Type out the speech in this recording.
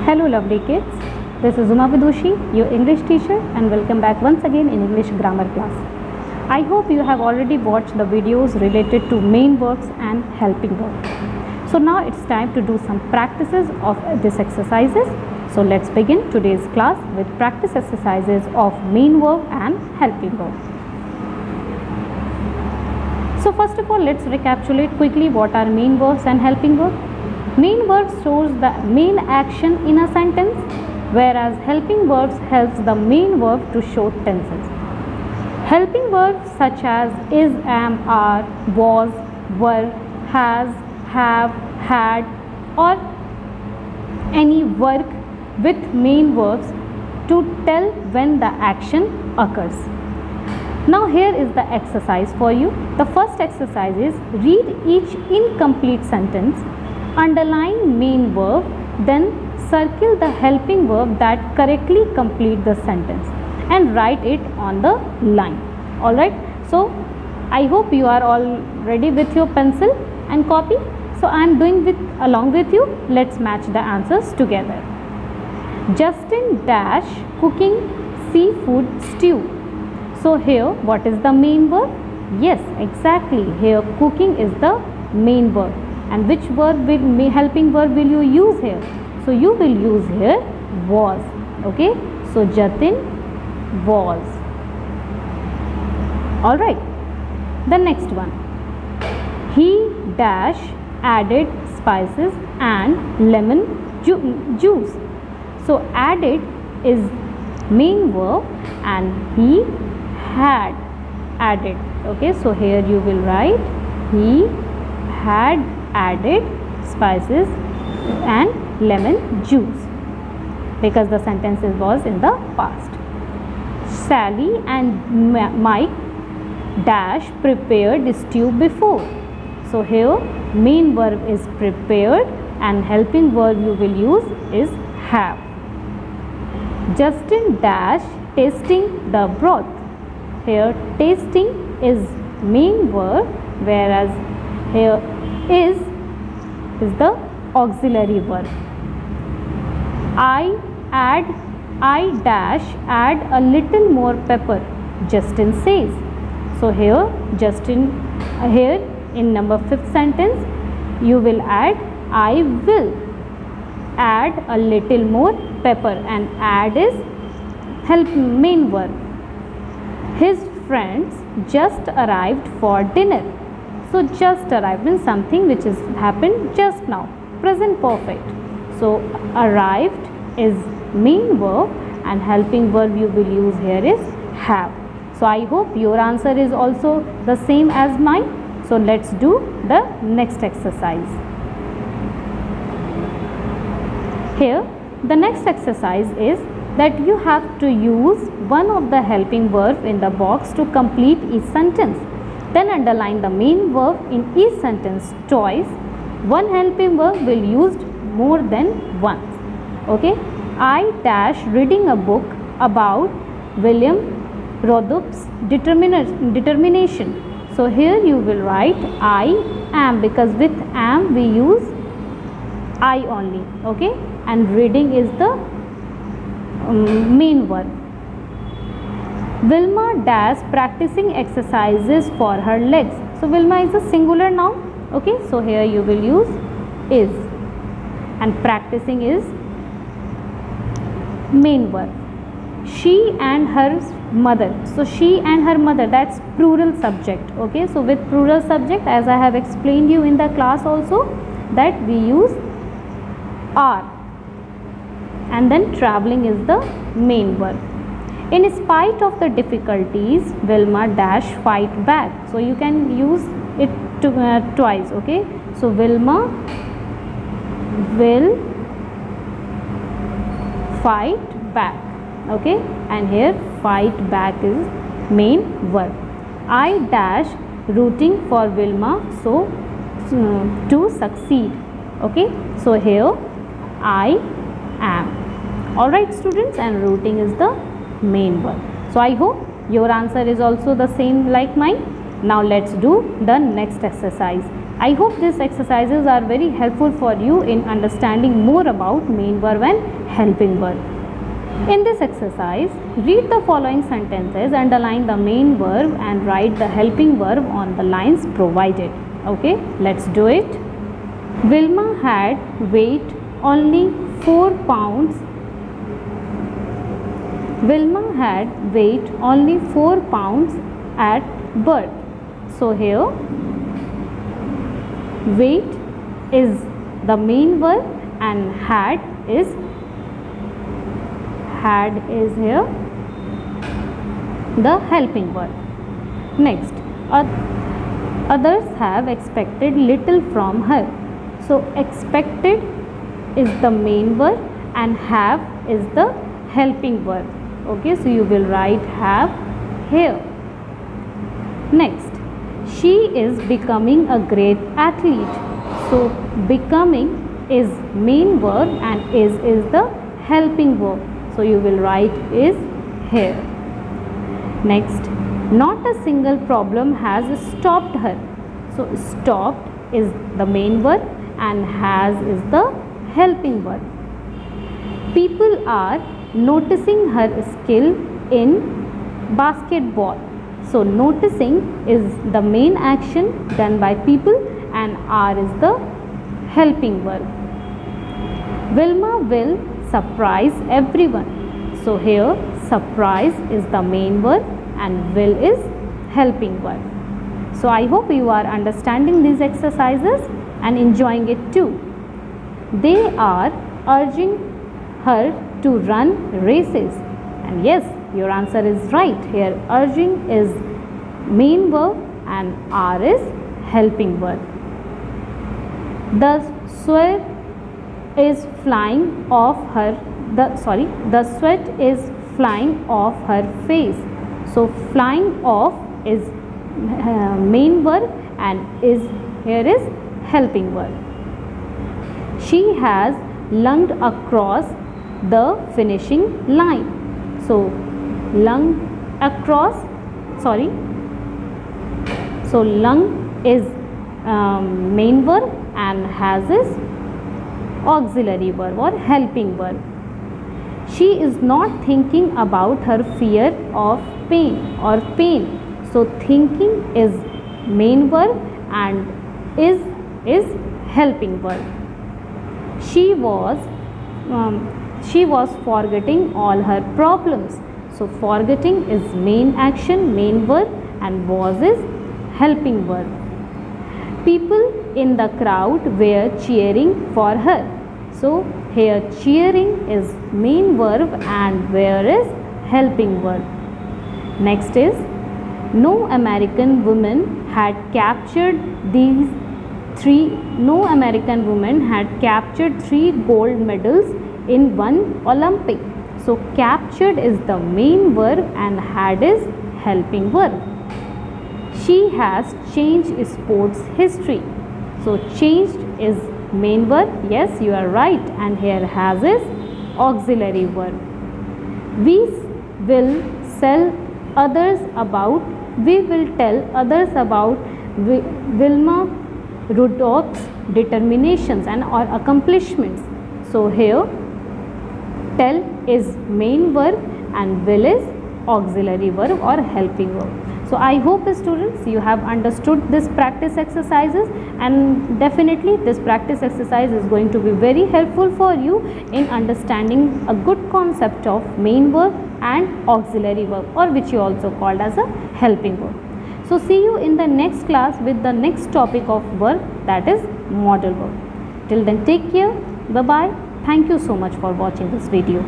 Hello lovely kids, this is Uma Vidushi, your English teacher, and welcome back once again in English grammar class. I hope you have already watched the videos related to main verbs and helping verbs. So now it's time to do some practices of these exercises. So let's begin today's class with practice exercises of main verb and helping verb. So first of all, let's recapitulate quickly what are main verbs and helping verb. Main verb shows the main action in a sentence, whereas helping verbs helps the main verb to show tenses. Helping verbs such as is, am, are, was, were, has, have, had, or any work with main verbs to tell when the action occurs. Now here is the exercise for you. The first exercise is read each incomplete sentence, underline main verb, then circle the helping verb that correctly complete the sentence and write it on the line. Alright, so I hope you are all ready with your pencil and copy. So I am doing it along with you. Let's match the answers together. Justin dash cooking seafood stew. So here what is the main verb? Yes, exactly, here cooking is the main verb. And which verb will helping verb will you use here? So you will use here was. Okay, so Jatin was. Alright, the next one, he dash added spices and lemon juice. So added is main verb and he had added. Okay, so here you will write he had added spices and lemon juice because the sentence was in the past. Sally and Mike dash prepared stew before. So here main verb is prepared and helping verb you will use is have. Justin dash tasting the broth. Here tasting is main verb, whereas here is the auxiliary verb. I dash add a little more pepper, Justin says. So here Justin, here in number 5th sentence you will add I will add a little more pepper, and add is help main verb. His friends just arrived for dinner. So just arrived means something which is happened just now, present perfect. So arrived is main verb and helping verb you will use here is have. So I hope your answer is also the same as mine. So let's do the next exercise. Here the next exercise is that you have to use one of the helping verb in the box to complete each sentence. Then underline the main verb in each sentence twice. One helping verb will used more than once. Okay. I dash reading a book about William Rodup's determination. So here you will write I am, because with am we use I only. Okay. And reading is the main verb. Wilma dash practicing exercises for her legs. So Wilma is a singular noun. Okay, so here you will use is, and practicing is main verb. She and her mother. So she and her mother, that's plural subject. Okay, so with plural subject, as I have explained you in the class also, that we use are, and then traveling is the main verb. In spite of the difficulties, Wilma dash fight back. So you can use it twice. Okay, so Wilma will fight back. Okay, and here fight back is main verb. I dash rooting for Wilma so to succeed. Okay, so here I am. Alright students, and rooting is the main verb. So I hope your answer is also the same like mine. Now let's do the next exercise. I hope these exercises are very helpful for you in understanding more about main verb and helping verb. In this exercise, read the following sentences, underline the main verb and write the helping verb on the lines provided. Okay, let's do it. Wilma had weighed only 4 pounds. Wilma had weighed only 4 pounds at birth. So here weight is the main verb and had is here the helping verb. Next, others have expected little from her. So expected is the main verb and have is the helping verb. Okay, so you will write have here. Next, she is becoming a great athlete. So becoming is main verb and is the helping verb. So you will write is here. Next, not a single problem has stopped her. So stopped is the main verb and has is the helping verb. People are noticing her skill in basketball. So noticing is the main action done by people and are is the helping verb. Wilma will surprise everyone. So here surprise is the main verb and will is helping verb. So I hope you are understanding these exercises and enjoying it too. They are urging her to run races, and yes, your answer is right. Here urging is main verb and are is helping verb. The sweat is flying off her the sweat is flying off her face. So flying off is main verb and is here is helping verb. She has lunged across the finishing line. So lung is main verb and has is auxiliary verb or helping verb. She is not thinking about her fear of pain or pain. So thinking is main verb and is helping verb. She was forgetting all her problems. So forgetting is main action, main verb and was is helping verb. People in the crowd were cheering for her. So here cheering is main verb and were is helping verb. Next is no American woman had captured three gold medals in one Olympic. So captured is the main verb and had is helping verb. She has changed sports history. So changed is main verb. Yes, you are right, and here has is auxiliary verb. We will tell others about Wilma Rudolph's determinations and or accomplishments. So here tell is main verb and will is auxiliary verb or helping verb. So I hope students you have understood this practice exercises, and definitely this practice exercise is going to be very helpful for you in understanding a good concept of main verb and auxiliary verb, or which you also called as a helping verb. So see you in the next class with the next topic of verb, that is modal verb. Till then, take care. Bye bye. Thank you so much for watching this video.